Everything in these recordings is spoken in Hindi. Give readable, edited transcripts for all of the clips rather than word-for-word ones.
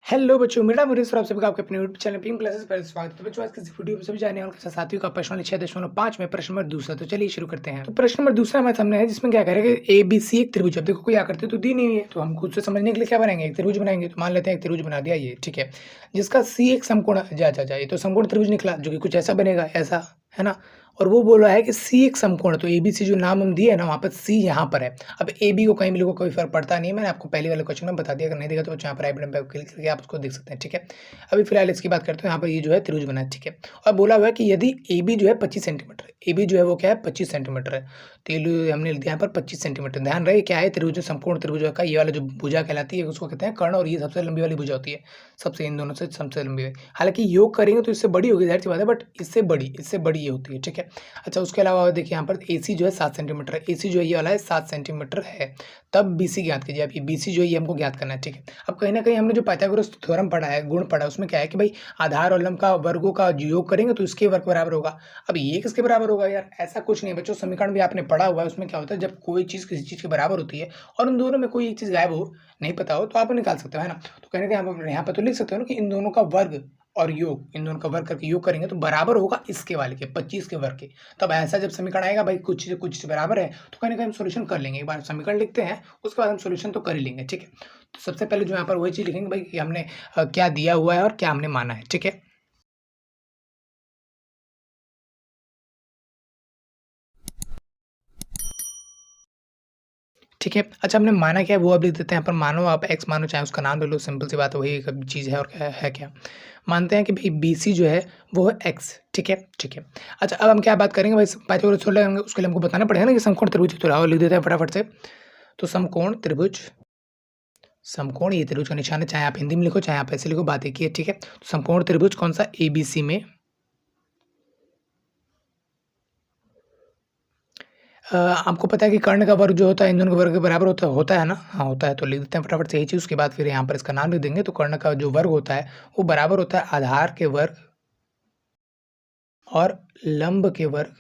हेलो बच्चों, मेरा मुरीस और आप सभी का आपके अपने यूट्यूब चैनल पिंक क्लासेस पर स्वागत है। तो बच्चों, आज किसी वीडियो में सभी जानने वाले साथियों का प्रश्न 6.5 में प्रश्न नंबर दूसरा। तो चलिए शुरू करते हैं। तो प्रश्न नंबर दूसरा हमारे सामने है, जिसमें क्या करेंगे ए बी सी एक त्रिभुज। अब देखो कोई आकृति तो दी नहीं है, तो हम खुद से समझने के लिए क्या बनाएंगे, एक त्रिभुज बनाएंगे। तो मान लेते हैं एक त्रिभुज बना दिया ये, ठीक है, जिसका सी एक समकोण जा ये तो समकोण त्रिभुज निकला, जो कि कुछ ऐसा बनेगा, ऐसा है ना। और वो बोल रहा है कि सी एक समकोण, तो ए बी सी जो नाम हम दिए है ना, वहाँ पर सी यहाँ पर है। अब ए बी को कहीं भी लोगों को कोई फर्क पड़ता नहीं है, मैंने आपको पहले वाले क्वेश्चन में बता दिया। अगर नहीं देखा तो यहाँ पर आई बटन पर क्लिक करके आप उसको देख सकते हैं, ठीक है। अभी फिलहाल इसकी बात करते हैं। यहाँ पर ये जो है त्रिभुज बना है, ठीक है। और बोला हुआ है कि यदि ए बी जो है 25 सेंटीमीटर, ए बी जो है वो क्या है 25 सेंटीमीटर है, तो ये हमने लिख दिया यहाँ पर 25 सेंटीमीटर। ध्यान रहे क्या है, त्रिभुज समकोण त्रिभुज का ये वाला जो भुजा कहलाती है उसको कहते हैं कर्ण, और ये सबसे लंबी वाली भुजा होती है, सबसे इन दोनों से सबसे लंबी है। हालांकि योग करेंगे तो इससे बड़ी होगी, जाहिर सी बात है, बट इससे बड़ी ये होती है, ठीक है। अच्छा, उसके अलावा देखिए यहाँ पर ए सी जो है 7 सेंटीमीटर है, ए सी जो है ये वाला है 7 सेंटीमीटर है। तब बी सी ज्ञात कीजिए। अब ये बी सी जो है ये हमको ज्ञात करना है, ठीक है। अब कहीं ना कहीं हमने जो पाइथागोरस थ्योरम पढ़ा है, गुण पढ़ा है, उसमें क्या है कि भाई आधार और लंब का वर्गों का योग करेंगे तो इसके वर्ग बराबर होगा। अब ये किसके बराबर होगा यार, ऐसा कुछ नहीं बच्चों। समीकरण भी आपने पढ़ा हुआ है, उसमें क्या होता है, जब कोई चीज़ किसी चीज़ के बराबर होती है और उन दोनों में कोई एक चीज़ गायब हो, नहीं पता हो, तो आप निकाल सकते हो, है ना। तो कहने के आप यहाँ पर तो लिख सकते हो ना कि इन दोनों का वर्ग और योग, इन दोनों का वर्ग करके योग करेंगे तो बराबर होगा इसके वाले के 25 के वर्ग के। तब ऐसा जब समीकरण आएगा भाई कुछ बराबर है, तो कहीं ना कहीं हम सोल्यूशन कर लेंगे। एक बार समीकरण लिखते हैं, उसके बाद हम सोल्यूशन तो कर ही लेंगे, ठीक है। तो सबसे पहले जो यहाँ पर वही चीज़ लिखेंगे भाई कि हमने क्या दिया हुआ है और क्या हमने माना है, ठीक है। ठीक है। अच्छा, हमने माना क्या है वो अब लिख देते हैं यहाँ पर। मानो आप एक्स मानो, चाहे उसका नाम ले लो, सिंपल सी बात है, वही एक चीज़ है। और क्या है, क्या मानते हैं कि भाई बी सी जो है वो है एक्स, ठीक है, ठीक है। अच्छा, अब हम क्या बात करेंगे भाई, पाइथागोरस थ्योरम लगाएंगे, उसके लिए हमको बताना पड़ेगा ना कि समकोण त्रिभुज। तो लिख देते हैं फटाफट से। तो समकोण त्रिभुज, समकोण ये त्रिभुज का निशान है, चाहे आप हिंदी में लिखो चाहे आप ऐसे लिखो, बात एक ही है, ठीक है। तो समकोण त्रिभुज कौन सा, ए बी सी में आपको पता है कि कर्ण का वर्ग जो होता है इन दोनों के वर्ग के बराबर होता है ना। हाँ होता है, तो लिख देते हैं फटाफट से यही चीज़। उसके बाद फिर यहाँ पर इसका नाम लिख देंगे। तो कर्ण का जो वर्ग होता है वो बराबर होता है आधार के वर्ग और लंब के वर्ग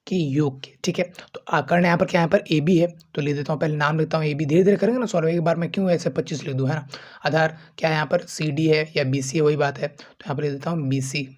की योग के, ठीक है। तो कर्ण यहाँ पर क्या, यहाँ पर ए बी है, तो लिख देता हूँ, पहले नाम लिखता हूँ ए बी। धीरे धीरे करेंगे ना सॉल्व, एक बार मैं क्यों ऐसे 25 लिख दूँ, है ना। आधार क्या है यहाँ पर, सी डी है या बी सी है, वही बात है। तो यहाँ पर लिख देता हूँ बी सी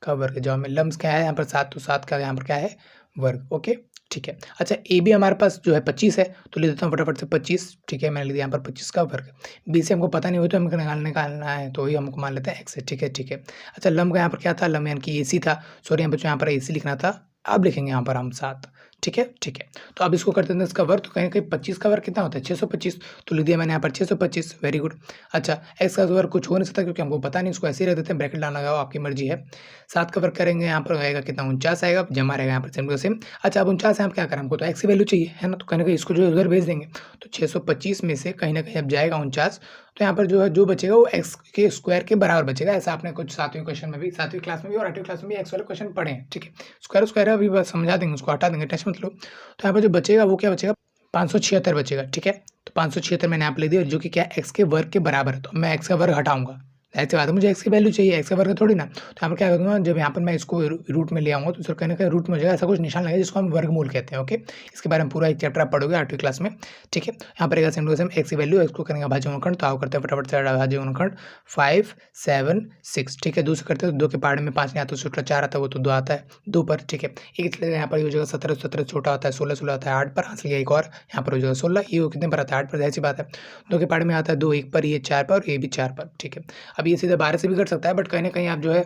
का वर्ग। जवाब में लम्ब क्या है यहाँ पर 7, तो 7 का यहाँ पर क्या है वर्ग, ओके, ठीक है। अच्छा, ए बी हमारे पास जो है 25 है, तो ले देता हूँ फटाफट से 25, ठीक है। मैंने लिख दिया यहाँ पर 25 का वर्ग। बी से हमको पता नहीं हो तो हमको निकालना है, तो वही हमको मान लेते हैं एक्स है, ठीक है, ठीक है। अच्छा, लम्ब का यहाँ पर क्या था, लम्ब यानी कि ए सी था, सॉरी यहाँ पर ए सी लिखना था। अब लिखेंगे यहाँ पर हम 7, ठीक है, ठीक है। तो अब इसको करते हैं इसका वर्ग, तो कहीं कहीं 25 का वर्ग कितना होता है 625, तो लिख दिया मैंने यहाँ पर 625, वेरी गुड। अच्छा, एक्स का वर्ग कुछ हो नहीं सकता क्योंकि हमको पता नहीं, इसको ऐसे ही रख देते हैं, ब्रैकेट डालना लगाओ, आपकी मर्जी है। 7 का वर्ग करेंगे यहाँ पर आएगा कितना, 49 आएगा, जमा रहेगा यहाँ पर सेम टू सेम। अच्छा, अब 49 है, हम क्या करें, हमको तो एक्स की वैल्यू चाहिए, है ना। तो कहीं ना कहीं इसको जो है उधर भेज देंगे, तो 625 में से कहीं ना कहीं अब जाएगा 49, तो यहाँ पर जो है जो बचेगा वो एक्स के स्क्वायर के बराबर बचेगा। ऐसा आपने कुछ 7वीं क्वेश्चन में भी, 7वीं क्लास में भी और 8वीं क्लास में भी एक्स वाले क्वेश्चन पढ़े हैं, ठीक है। स्क्वायर अभी बस समझा देंगे, उसको हटा देंगे, टेंशन मत लो। तो यहाँ पर जो बचेगा वो क्या बचेगा, 576 बचेगा, ठीक है। तो 576 मैंने यहाँ पे लिख दिया, जो कि क्या है एक्स के वर्ग के बराबर है। तो मैं एक्स का वर्ग हटाऊंगा, ऐसी बात है, मुझे एक्स की वैल्यू चाहिए, एक्स का वर्ग थोड़ी ना। तो यहाँ पर क्या करूँगा, जब यहाँ पर मैं इसको रूट में ले आऊँगा तो कहीं ना कहीं रूट में हो जाएगा, ऐसा कुछ निशान लगेगा जिसको हम वर्गमूल कहते हैं, ओके। इसके बारे में पूरा एक चैप्टर आप पढ़ोगे 8वीं क्लास में, ठीक है। यहाँ पर सेम टू सेम एक्स की वैल्यू, एक्स को करेंगे भाज्य गुणनखंड, तो आओ करते हैं फटाफट से भाज्य गुणनखंड 5 7 6, ठीक है। 2 से करते हैं, 2 के पहाड़ में 5 नहीं आता, सूत्र 4 आता है, वो तो 2 आता है 2 पर, ठीक है। एक इसलिए यहाँ पर हो जाएगा 17 17 छोटा होता है, 16 16 आता है 8 पर, हासिल एक और यहाँ पर हो जाएगा 16, ये कितने पर आता है 8 पर, ऐसी बात है। 2 के पहाड़ में आता है 2 1 पर, ये 4 पर और ये भी 4 पर, ठीक है। अब ये सीधे 12 से भी कर सकता है, बट कहीं ना कहीं आप जो है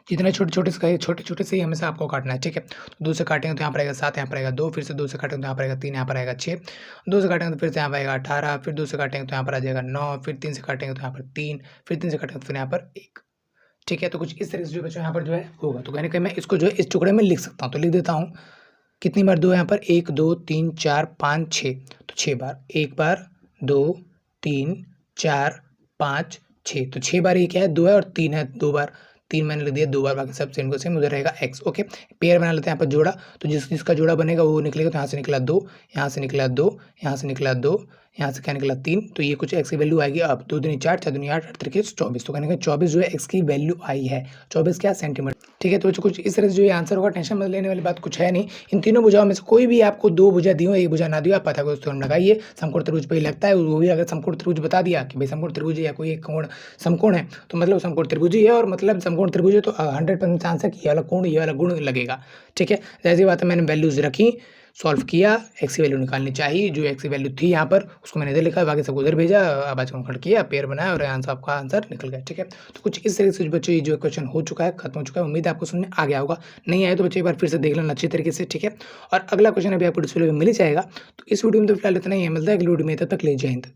जितने छोटे छोटे से ही हमेशा आपको काटना है, ठीक है। तो 2 से काटेंगे तो यहाँ पर आएगा 7, यहाँ पर आएगा 2, फिर से 2 से काटेंगे तो यहाँ पर आएगा 3, यहाँ पर आएगा 6, 2 से काटेंगे तो फिर से यहाँ पर आएगा 18, फिर 2 से काटेंगे तो यहाँ पर आ जाएगा 9, फिर 3 से काटेंगे तो यहाँ पर 3, फिर 3 से काटेंगे तो फिर यहाँ पर 1, ठीक है। तो कुछ इस तरीके से जो बच्चों यहाँ पर जो है होगा, तो कहीं ना कहीं मैं इसको जो है इस टुकड़े में लिख सकता हूँ। तो लिख देता हूँ, कितनी बार 2 है यहाँ पर, 1 2 3 4 5 6, तो 6 बार, 1 बार 2 3 4 5 6, तो 6 बार ये क्या है 2 है, और 3 है 2 बार, 3 मैंने लिख दिया 2 बार, बाकी सब सेम को सेम, उधर रहेगा एक्स, ओके। पेयर बना लेते हैं यहाँ पर जोड़ा, तो जिसका जोड़ा बनेगा वो निकलेगा, तो यहाँ से निकला 2, यहाँ से निकला 2, यहाँ से निकला 2, यहाँ से क्या निकला 3, तो ये कुछ एक्स की वैल्यू आएगी। अब 2 दूनी 4, 4 दूनी 8, 8 त्रिके 24, तो कहने का 24 जो है एक्स की वैल्यू आई है। 24 क्या सेंटीमीटर, ठीक है। तो कुछ इस तरह से जो ये आंसर होगा, टेंशन मत लेने वाली बात कुछ है नहीं। इन तीनों भुजाओं में से कोई भी आपको 2 भुजा दी हो, 1 भुजा ना दी हो, आप पता करो उसको लगाइए। समकोण त्रिभुज पे ही लगता है, वो भी अगर समकोण त्रिभुज बता दिया कि भाई समकोण त्रिभुज है या कोई एक कोण समकोण है, तो मतलब समकोण त्रिभुज ही है, और मतलब समकोण त्रिभुज है तो 100% चांस है कि ये वाला कोण ये वाला गुण लगेगा, ठीक है। जैसी बात है, मैंने वैल्यूज रखी, सॉल्व किया, एक्स की वैल्यू निकालनी चाहिए, जो एक्स की वैल्यू थी यहाँ पर उसको मैंने इधर लिखा, बाकी सब उधर भेजा, आबाद खड़ किया, पेयर बनाया और आंसर आपका आंसर निकल गया, ठीक है। तो कुछ इस तरीके से बच्चों ये जो क्वेश्चन हो चुका है, खत्म हो चुका है। उम्मीद है आपको समझ में आ गया होगा, नहीं आए तो बच्चे एक बार फिर से देख लेना अच्छी तरीके से, ठीक है। और अगला क्वेश्चन अभी आपको डिस्प्ले में मिल ही जाएगा। तो इस वीडियो में तो फिलहाल इतना ही है, मिलता है अगली वीडियो में, तब तक ले जय हिंद।